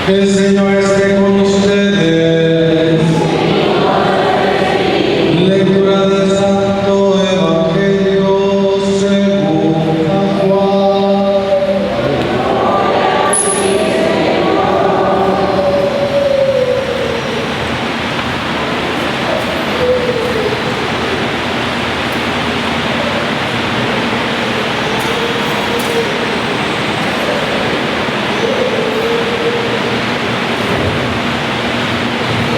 El Señor esté con ustedes. Lectura del Santo Evangelio según San Juan.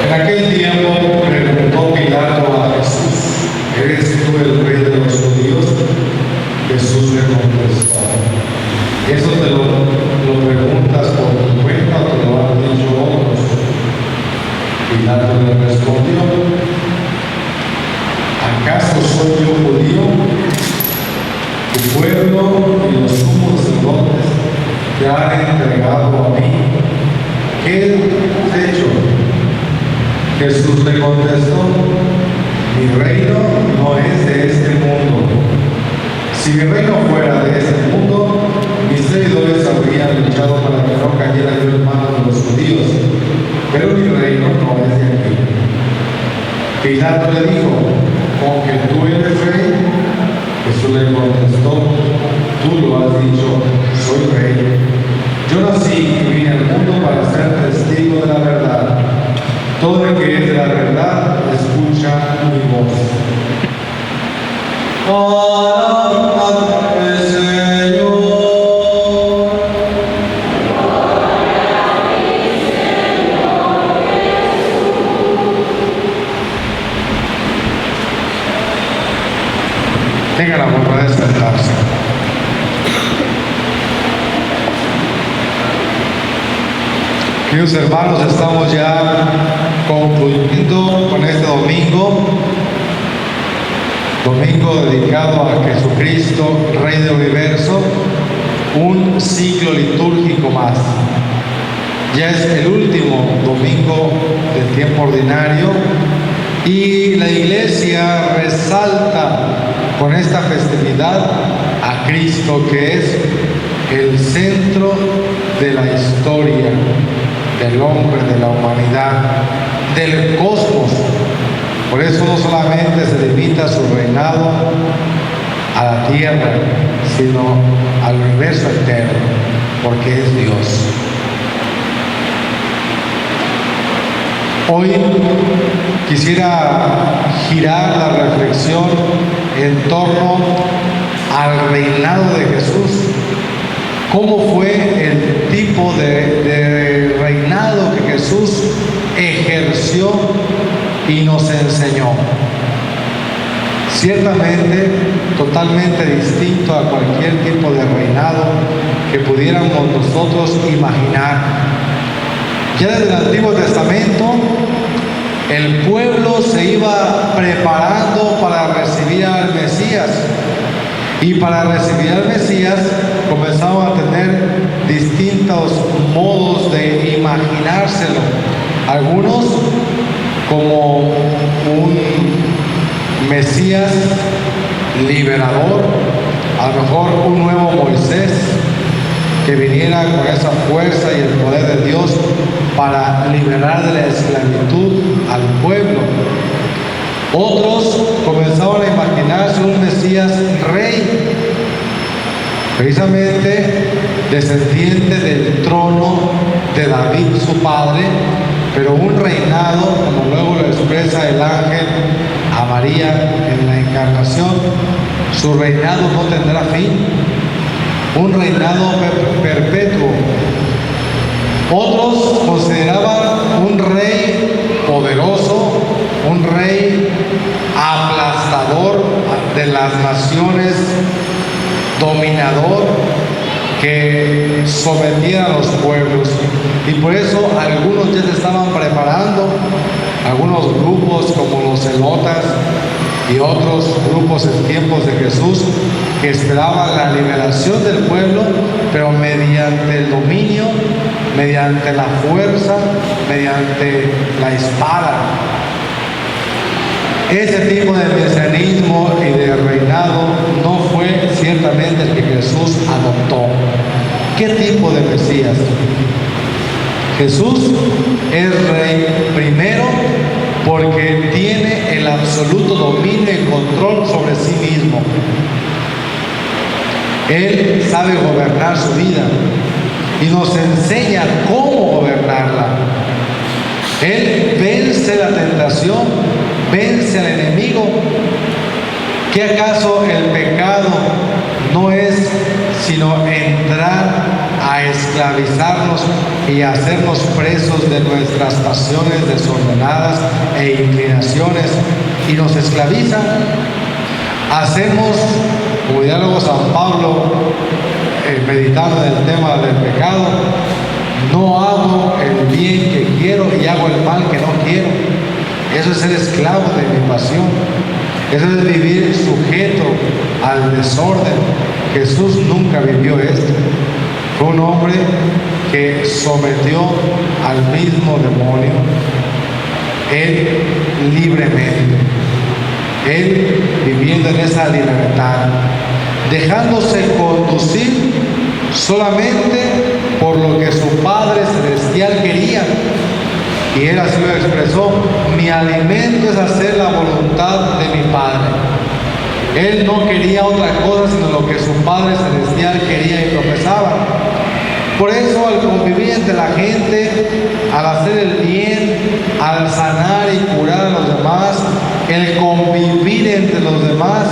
En aquel tiempo preguntó Pilato a Jesús: ¿Eres tú el rey de los judíos? Jesús le contestó: ¿eso te lo preguntas por tu cuenta o te lo han dicho otros? Pilato le respondió: ¿acaso soy yo judío? Tu pueblo y los sumos sacerdotes te han entregado a mí. ¿Qué has hecho? Jesús le contestó: mi reino no es de este mundo. Si mi reino fuera de este mundo, mis seguidores habrían luchado para que no cayera yo en manos de los judíos, pero mi reino no es de aquí. Pilato le dijo: ¿con que tú eres rey? Jesús le contestó: tú lo has dicho, soy rey. Yo nací y vine al mundo para ser testigo de la verdad. Todo el que es de la verdad escucha mi voz. Alabad al Señor. Tenga la bondad de sentarse. Queridos hermanos, estamos ya concluyendo con este domingo dedicado a Jesucristo, Rey del Universo, un ciclo litúrgico más. Ya es el último domingo del tiempo ordinario y la Iglesia resalta con esta festividad a Cristo, que es el centro de la historia del hombre, de la humanidad, del cosmos. Por eso no solamente se limita su reinado a la tierra, sino al universo entero, porque es Dios. Hoy quisiera girar la reflexión en torno al reinado de Jesús. ¿Cómo fue el tipo de reinado que Jesús ejerció y nos enseñó? Ciertamente, totalmente distinto a cualquier tipo de reinado que pudiéramos nosotros imaginar. Ya desde el Antiguo Testamento, el pueblo se iba preparando para recibir al Mesías. Y para recibir al Mesías comenzaban a tener distintos modos de imaginárselo. Algunos como un Mesías liberador, a lo mejor un nuevo Moisés que viniera con esa fuerza y el poder de Dios para liberar de la esclavitud al pueblo. Otros comenzaban a imaginarse un Mesías rey, precisamente descendiente del trono de David, su padre, pero un reinado, como luego lo expresa el ángel a María en la encarnación, su reinado no tendrá fin, un reinado perpetuo. Otros consideraban un rey poderoso, un rey aplastador de las naciones, dominador, que sometía a los pueblos. Y por eso algunos ya se estaban preparando, algunos grupos como los celotas y otros grupos en tiempos de Jesús, que esperaban la liberación del pueblo, pero mediante el dominio, mediante la fuerza, mediante la espada. Ese tipo de mesianismo y de reinado no fue ciertamente el que Jesús adoptó. ¿Qué tipo de Mesías? Jesús es rey primero porque tiene el absoluto dominio y control sobre sí mismo. Él sabe gobernar su vida y nos enseña cómo gobernarla. Él vence la tentación, vence al enemigo. ¿Qué acaso el pecado no es sino entrar a esclavizarnos y hacernos presos de nuestras pasiones desordenadas e inclinaciones, y nos esclaviza? Hacemos, como diálogo San Pablo, meditando en el tema del pecado: no hago el bien que quiero y hago el mal que no quiero. Eso es ser esclavo de mi pasión. Eso es vivir sujeto al desorden. Jesús nunca vivió esto. Fue un hombre que sometió al mismo demonio, él libremente, él viviendo en esa libertad, dejándose conducir solamente por lo que su Padre Celestial quería. Y él así lo expresó: mi alimento es hacer la voluntad de mi Padre. Él no quería otra cosa sino lo que su Padre Celestial quería y profesaba. Por eso, al convivir entre la gente, al hacer el bien, al sanar y curar a los demás, el convivir entre los demás,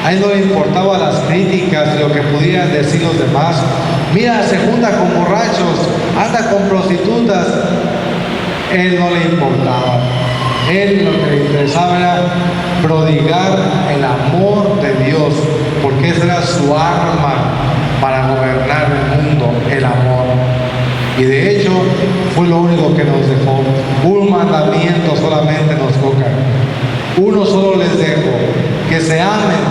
a él no le importaban las críticas y lo que pudieran decir los demás. Mira, se junta con borrachos, anda con prostitutas. Él no le importaba. Él lo que le interesaba era prodigar el amor de Dios, porque esa era su arma para gobernar el mundo, el amor. Y de hecho fue lo único que nos dejó. Un mandamiento solamente nos toca. Uno solo les dejo: que se amen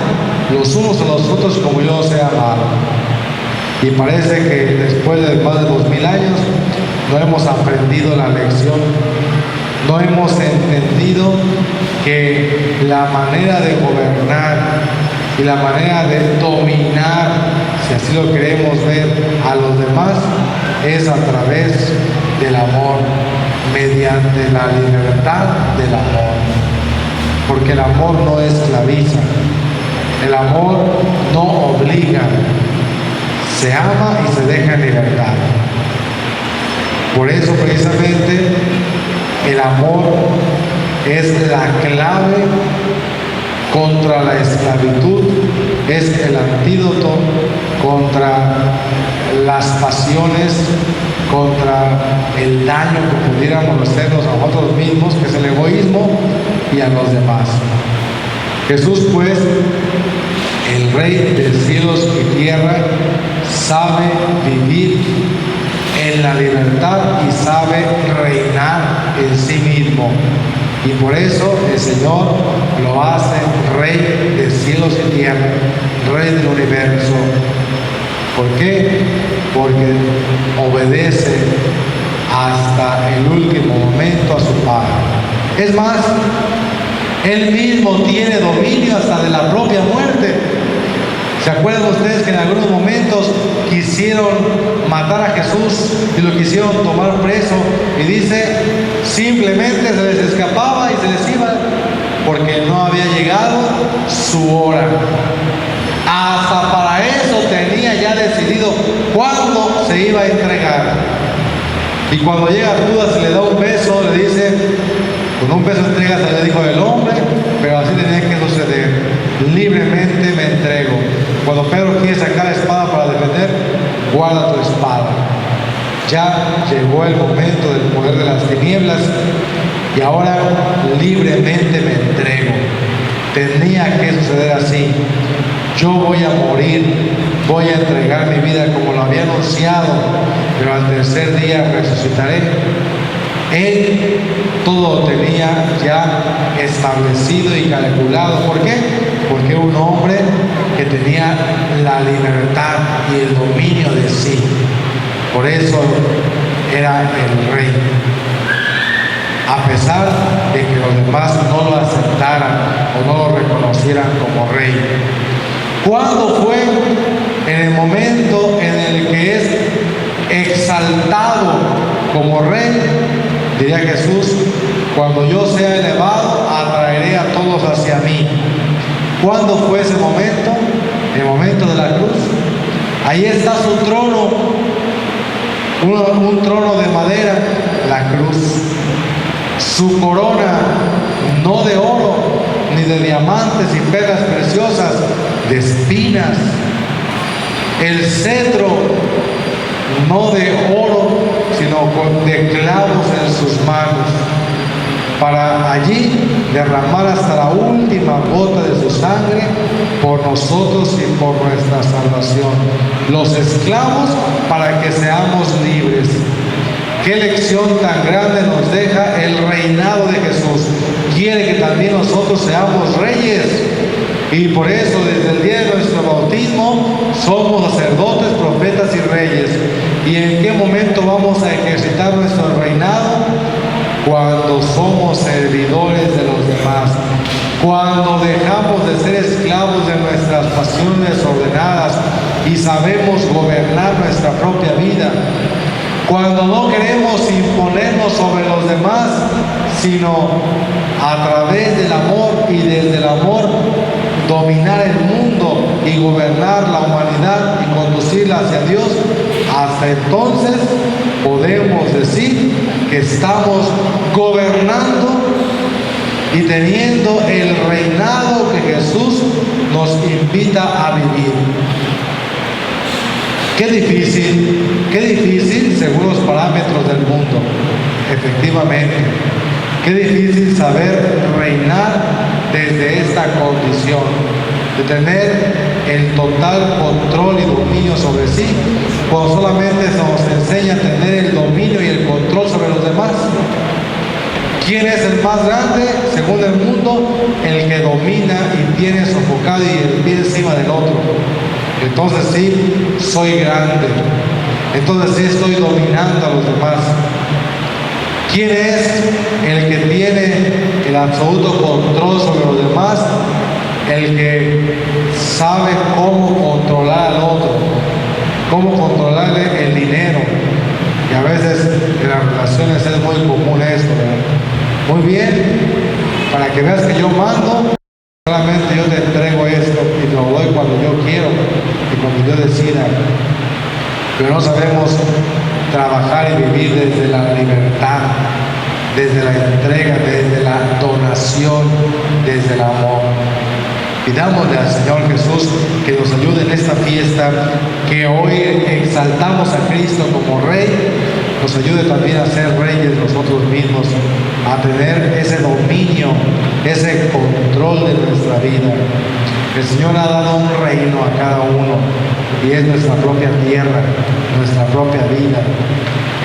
los unos a los otros como yo os he amado. Y parece que después de más de 2000 años no hemos aprendido la lección. No hemos entendido que la manera de gobernar y la manera de dominar, si así lo queremos ver, a los demás es a través del amor, mediante la libertad del amor. Porque el amor no esclaviza, el amor no obliga, se ama y se deja en libertad. Por eso precisamente el amor es la clave contra la esclavitud, es el antídoto contra las pasiones, contra el daño que pudiéramos hacernos a nosotros mismos, que es el egoísmo, y a los demás. Jesús, pues, el Rey de cielos y tierra, sabe vivir en la libertad y sabe reinar en sí mismo. Y por eso el Señor lo hace Rey de cielos y tierra, Rey del universo. ¿Por qué? Porque obedece hasta el último momento a su Padre. Es más, Él mismo tiene dominio hasta de la propia muerte. ¿Se acuerdan ustedes que en algunos momentos quisieron matar a Jesús y lo quisieron tomar preso? Y dice, simplemente se les escapaba y se les iba, porque no había llegado su hora. Hasta para eso tenía ya decidido cuándo se iba a entregar. Y cuando llega Judas y le da un beso, le dice, con un beso entregas al Hijo del Hombre, pero así tenía que suceder. Libremente me entrego. Cuando Pedro quiere sacar la espada para defender, guarda tu espada. Ya llegó el momento del poder de las tinieblas y ahora libremente me entrego. Tenía que suceder así. Yo voy a morir, voy a entregar mi vida como lo había anunciado, pero al tercer día resucitaré. Él todo lo tenía ya establecido y calculado. ¿Por qué? Porque un hombre que tenía la libertad y el dominio de sí. Por eso era el rey. A pesar de que los demás no lo aceptaran o no lo reconocieran como rey. ¿Cuándo fue? En el momento en el que es exaltado como Diría Jesús: cuando yo sea elevado, atraeré a todos hacia mí. ¿Cuándo fue ese momento? El momento de la cruz. Ahí está su trono, un trono de madera, la cruz. Su corona, no de oro, ni de diamantes y perlas preciosas, de espinas. El cetro, no de oro, sino de clavos en sus manos, para allí derramar hasta la última gota de su sangre por nosotros y por nuestra salvación. Los esclavos para que seamos libres. Qué lección tan grande nos deja el reinado de Jesús. Quiere que también nosotros seamos reyes. Y por eso desde el día de nuestro bautismo somos sacerdotes, profetas y reyes. ¿Y en qué momento vamos a ejercitar nuestro reinado? Cuando somos servidores de los demás, cuando dejamos de ser esclavos de nuestras pasiones desordenadas y sabemos gobernar nuestra propia vida, cuando no queremos imponernos sobre los demás, sino a través del amor y desde el amor dominar el mundo y gobernar la humanidad y conducirla hacia Dios. Hasta entonces podemos decir que estamos gobernando y teniendo el reinado que Jesús nos invita a vivir. Qué difícil según los parámetros del mundo, efectivamente. Qué difícil saber reinar desde esta condición, de tener el total control y dominio sobre sí, cuando solamente se nos enseña a tener el dominio y el control sobre los demás. ¿Quién es el más grande? Según el mundo, el que domina y tiene sofocado y el pie encima del otro. Entonces sí, soy grande. Entonces sí, estoy dominando a los demás. ¿Quién es el que tiene el absoluto control sobre los demás? El que sabe cómo controlar al otro, cómo controlarle el dinero. Y a veces en las relaciones es muy común esto, ¿verdad? Muy bien, para que veas que yo mando, solamente yo te entrego esto y te lo doy cuando yo quiero y cuando yo decida. Pero no sabemos trabajar y vivir desde la libertad, desde la entrega, desde la donación, desde el amor. Pidámosle al Señor Jesús que nos ayude en esta fiesta, que hoy exaltamos a Cristo como Rey, nos ayude también a ser reyes nosotros mismos, a tener ese dominio, ese control de nuestra vida. El Señor ha dado un reino a cada uno y es nuestra propia tierra, nuestra propia vida.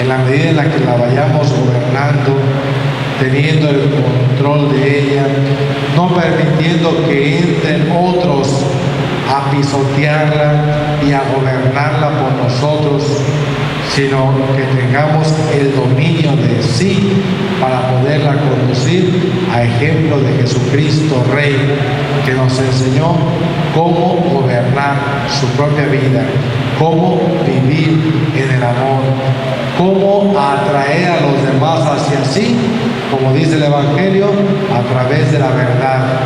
En la medida en la que la vayamos gobernando, teniendo el control de ella, no permitiendo que entren otros a pisotearla y a gobernarla por nosotros, sino que tengamos el dominio de sí para poderla conducir a ejemplo de Jesucristo Rey, que nos enseñó cómo gobernar su propia vida, cómo vivir en el amor, cómo atraer a los demás hacia sí, como dice el Evangelio, a través de la verdad,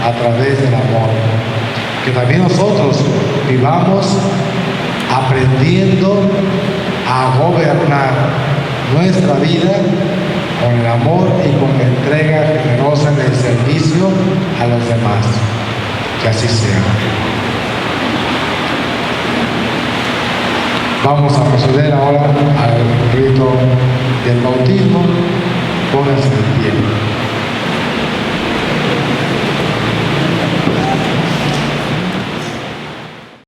a través del amor. Que también nosotros vivamos aprendiendo a gobernar nuestra vida con el amor y con la entrega generosa en el servicio a los demás. Que así sea. Vamos a proceder ahora al rito del bautismo. Pónganse de pie.